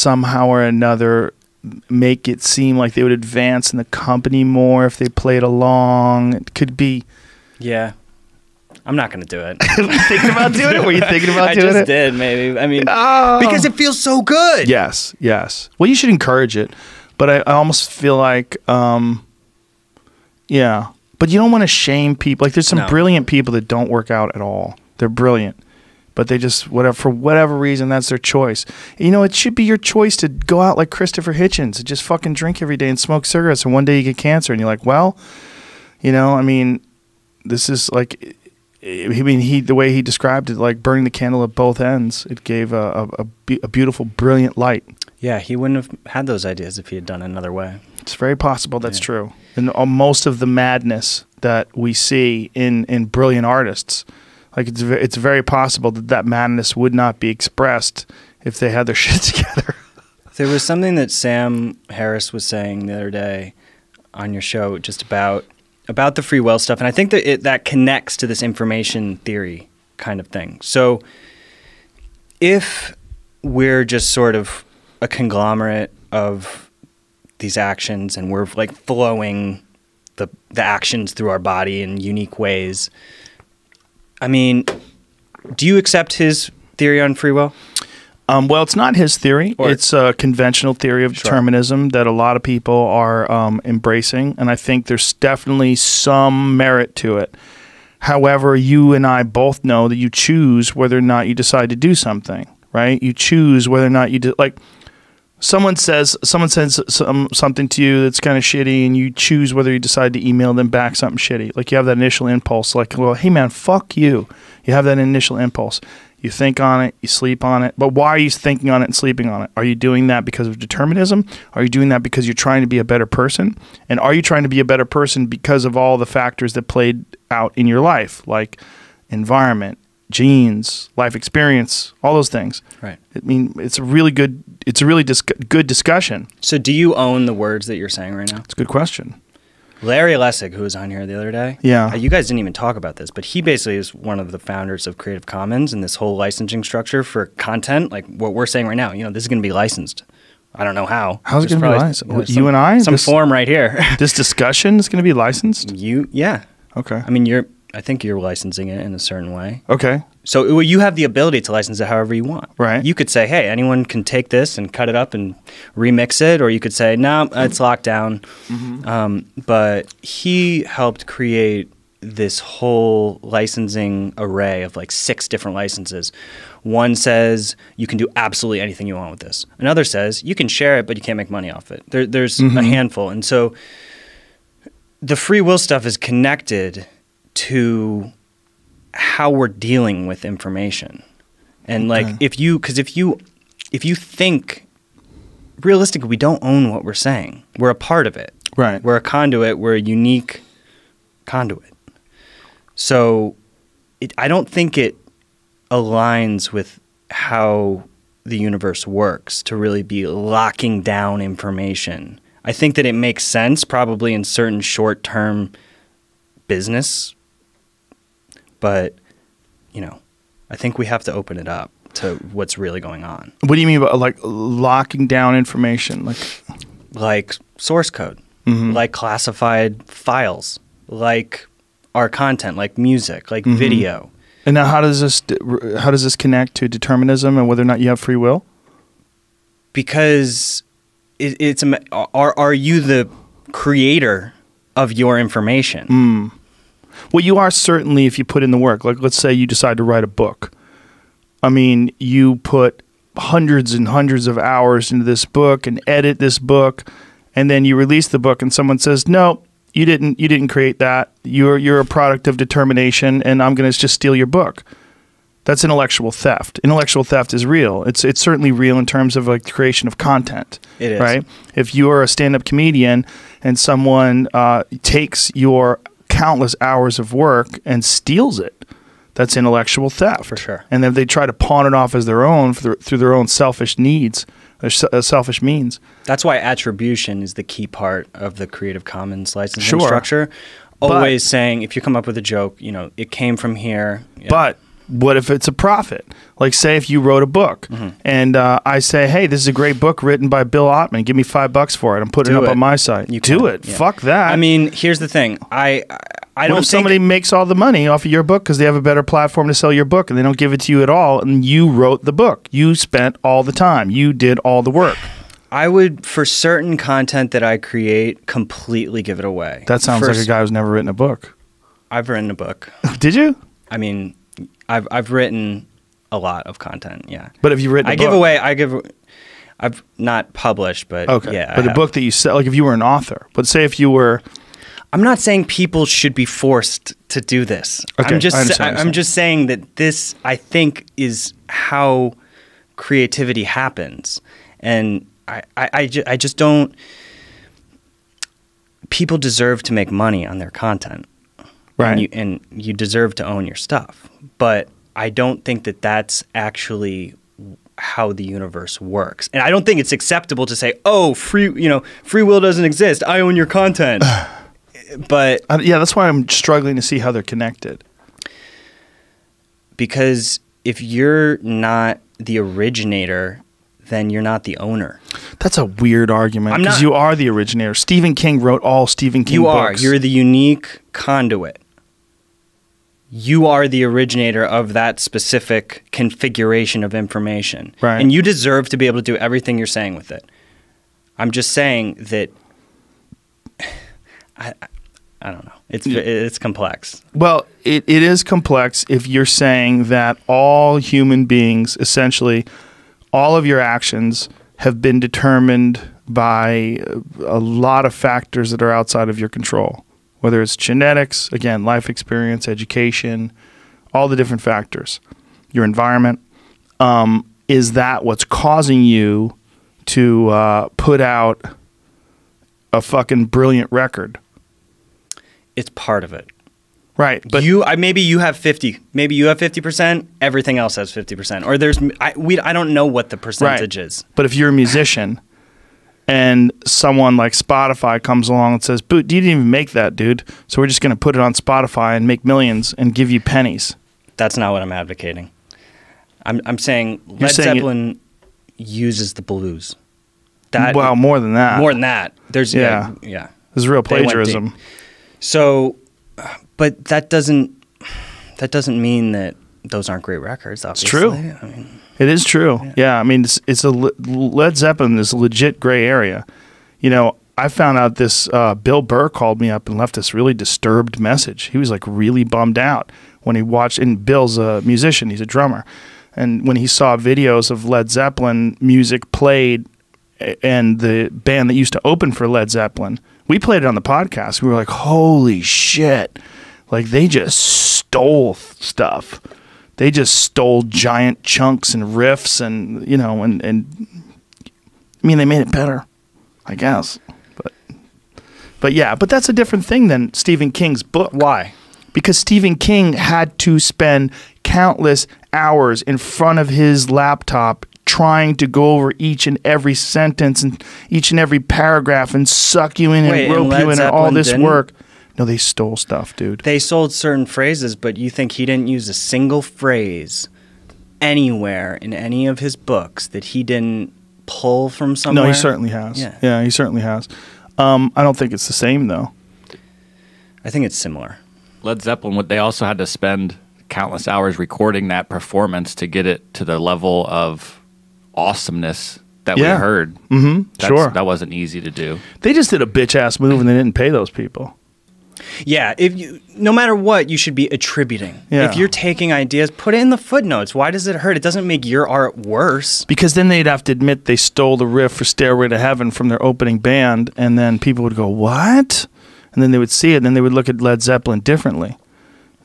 somehow or another make it seem like they would advance in the company more if they played along. It could be. Yeah. I'm not going to do it. Thinking about doing it? Were you thinking about doing it? I just did, maybe. I mean, because it feels so good. Yes, yes. Well, you should encourage it. But I almost feel like, yeah. But you don't want to shame people. Like, there's some brilliant people that don't work out at all. They're brilliant. But they just, for whatever reason, that's their choice. You know, it should be your choice to go out like Christopher Hitchens and just fucking drink every day and smoke cigarettes, and one day you get cancer, and you're like, well, you know, I mean, this is like... I mean, the way he described it, like burning the candle at both ends, it gave a beautiful, brilliant light. Yeah, he wouldn't have had those ideas if he had done it another way. It's very possible that's true. And most of the madness that we see in brilliant artists, like it's very possible that madness would not be expressed if they had their shit together. There was something that Sam Harris was saying the other day on your show just about the free will stuff, and I think that that connects to this information theory kind of thing. So if we're just sort of a conglomerate of these actions and we're like flowing the actions through our body in unique ways, I mean, do you accept his theory on free will? Well, it's not his theory. It's a conventional theory of determinism that a lot of people are embracing, and I think there's definitely some merit to it. However, you and I both know that you choose whether or not you decide to do something, right? You choose whether or not you do. Like, someone says something to you that's kind of shitty, and you choose whether you decide to email them back something shitty. Like, you have that initial impulse, like, well, hey man, fuck you. You have that initial impulse. You think on it, you sleep on it. But why are you thinking on it and sleeping on it? Are you doing that because of determinism? Are you doing that because you're trying to be a better person? And are you trying to be a better person because of all the factors that played out in your life, like environment, genes, life experience, all those things? Right. I mean, it's a really good discussion. So do you own the words that you're saying right now? It's a good question. Larry Lessig, who was on here the other day, you guys didn't even talk about this, but he basically is one of the founders of Creative Commons and this whole licensing structure for content, like what we're saying right now. You know, this is going to be licensed. I don't know how. How's it going to be licensed? You and I? Some form right here. This discussion is going to be licensed? Yeah. Okay. I mean, I think you're licensing it in a certain way. Okay. So you have the ability to license it however you want. Right. You could say, hey, anyone can take this and cut it up and remix it, or you could say, no, it's locked down. Mm-hmm. But he helped create this whole licensing array of like 6 different licenses. One says you can do absolutely anything you want with this. Another says you can share it, but you can't make money off it. There's a handful. And so the free will stuff is connected to how we're dealing with information. And like if you think realistically, we don't own what we're saying. We're a part of it. Right. We're a conduit. We're a unique conduit. So I don't think it aligns with how the universe works to really be locking down information. I think that it makes sense probably in certain short-term business, but, you know, I think we have to open it up to what's really going on. What do you mean by like locking down information? Like source code, like classified files, like our content, like music, like video. And now how does this connect to determinism and whether or not you have free will? Because are you the creator of your information? Well, you are certainly if you put in the work. Like, let's say you decide to write a book. I mean, you put hundreds and hundreds of hours into this book and edit this book, and then you release the book and someone says, no, you didn't create that. You're a product of determination, and I'm going to just steal your book. That's intellectual theft. Intellectual theft is real. It's certainly real in terms of like the creation of content. It is. Right? If you're a stand-up comedian and someone takes your countless hours of work and steals it, that's intellectual theft. For sure. And then they try to pawn it off as their own through their own selfish needs, their selfish means. That's why attribution is the key part of the Creative Commons licensing structure. Always saying, if you come up with a joke, you know, it came from here. But What if it's a profit? Like, say if you wrote a book and I say, hey, this is a great book written by Bill Ottman. Give me $5 for it. I'm putting it up on my site. You do it. Yeah. Fuck that. I mean, here's the thing. I don't what if somebody makes all the money off of your book because they have a better platform to sell your book and they don't give it to you at all, and you wrote the book. You spent all the time. You did all the work. I would, for certain content that I create, completely give it away. That sounds like a guy who's never written a book. I've written a book. Did you? I mean, I've written a lot of content, yeah. But have you written a book? I've not published, but yeah. But a book that you sell, like if you were an author. But say if you were... I'm not saying people should be forced to do this. Okay, I'm just saying that this, I think, is how creativity happens. And I just don't... People deserve to make money on their content. Right. And you deserve to own your stuff. But I don't think that that's actually how the universe works. And I don't think it's acceptable to say, oh, free will doesn't exist. I own your content. But yeah, that's why I'm struggling to see how they're connected. Because if you're not the originator, then you're not the owner. That's a weird argument because you are the originator. Stephen King wrote all Stephen King books. You're the unique conduit. You are the originator of that specific configuration of information. Right. And you deserve to be able to do everything you're saying with it. I'm just saying that I don't know. It's complex. Well, it is complex if you're saying that all human beings, essentially, all of your actions have been determined by a lot of factors that are outside of your control. Whether it's genetics, again, life experience, education, all the different factors, your environment. Is that what's causing you to put out a fucking brilliant record? It's part of it. Right. But maybe you have 50. Maybe you have 50%. Everything else has 50%. Or I don't know what the percentage is. But if you're a musician and someone like Spotify comes along and says, "Boot, you didn't even make that, dude. So we're just going to put it on Spotify and make millions and give you pennies." That's not what I'm advocating. I'm saying Led Zeppelin uses the blues. Well, more than that. More than that. There's There's real plagiarism. So, but that doesn't mean that those aren't great records. Obviously, it's true. I mean, it is true. Yeah, I mean, it's Led Zeppelin is a legit gray area. You know, I found out this. Bill Burr called me up and left this really disturbed message. He was like really bummed out when he watched. And Bill's a musician; he's a drummer. And when he saw videos of Led Zeppelin music played, and the band that used to open for Led Zeppelin, we played it on the podcast. We were like, "Holy shit!" Like they just stole stuff. They just stole giant chunks and riffs, and I mean, they made it better, I guess. But yeah, but that's a different thing than Stephen King's book. Why? Because Stephen King had to spend countless hours in front of his laptop trying to go over each and every sentence and each and every paragraph and suck you in and rope you in and all this work. No, they stole stuff, dude. They sold certain phrases, but you think he didn't use a single phrase anywhere in any of his books that he didn't pull from somewhere? No, he certainly has. Yeah, he certainly has. I don't think it's the same, though. I think it's similar. Led Zeppelin, they also had to spend countless hours recording that performance to get it to the level of awesomeness that we heard. Sure. That wasn't easy to do. They just did a bitch-ass move and they didn't pay those people. Yeah, no matter what, you should be attributing. Yeah. If you're taking ideas, put it in the footnotes. Why does it hurt? It doesn't make your art worse. Because then they'd have to admit they stole the riff for Stairway to Heaven from their opening band, and then people would go, "What?" And then they would see it, and then they would look at Led Zeppelin differently.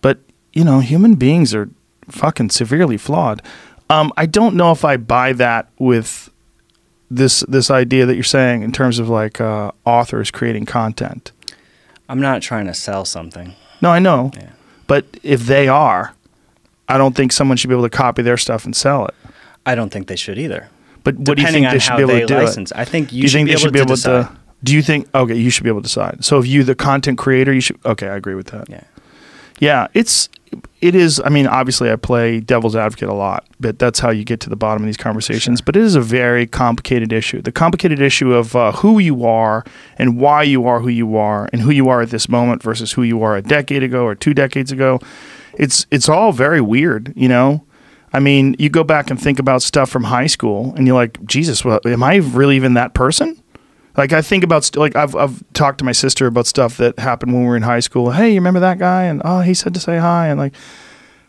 But, human beings are fucking severely flawed. I don't know if I buy that with this idea that you're saying in terms of like authors creating content. I'm not trying to sell something. No, I know. Yeah. But if they are, I don't think someone should be able to copy their stuff and sell it. I don't think they should either. But what do you think they should be able to do it? I think you should be able to decide. Do you think, okay, you should be able to decide. So if you, the content creator, you should, okay, I agree with that. Yeah. Yeah, it is. I mean, obviously, I play devil's advocate a lot, but that's how you get to the bottom of these conversations. Sure. But it is a very complicated issue. The complicated issue of who you are and why you are who you are, and who you are at this moment versus who you are a decade ago or 2 decades ago. It's all very weird, you know. I mean, you go back and think about stuff from high school, and you're like, Jesus, well, am I really even that person? Like, I think about, like, I've talked to my sister about stuff that happened when we were in high school. Hey, you remember that guy? And, oh, he said to say hi. And, like,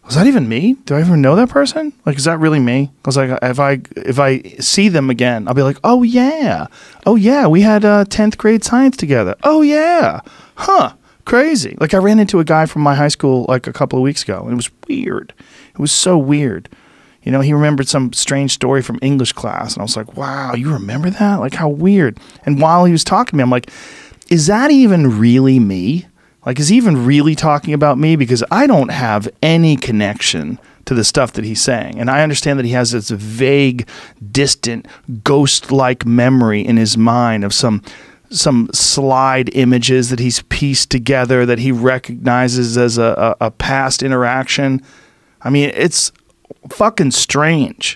was that even me? Do I even know that person? Like, is that really me? I was like, if I see them again, I'll be like, oh, yeah. Oh, yeah, we had 10th grade science together. Oh, yeah. Huh. Crazy. Like, I ran into a guy from my high school, like, a couple of weeks ago, and it was weird. It was so weird. You know, he remembered some strange story from English class. And I was like, wow, you remember that? Like, how weird. And while he was talking to me, I'm like, is that even really me? Like, is he even really talking about me? Because I don't have any connection to the stuff that he's saying. And I understand that he has this vague, distant, ghost-like memory in his mind of some slide images that he's pieced together that he recognizes as a past interaction. I mean, it's fucking strange.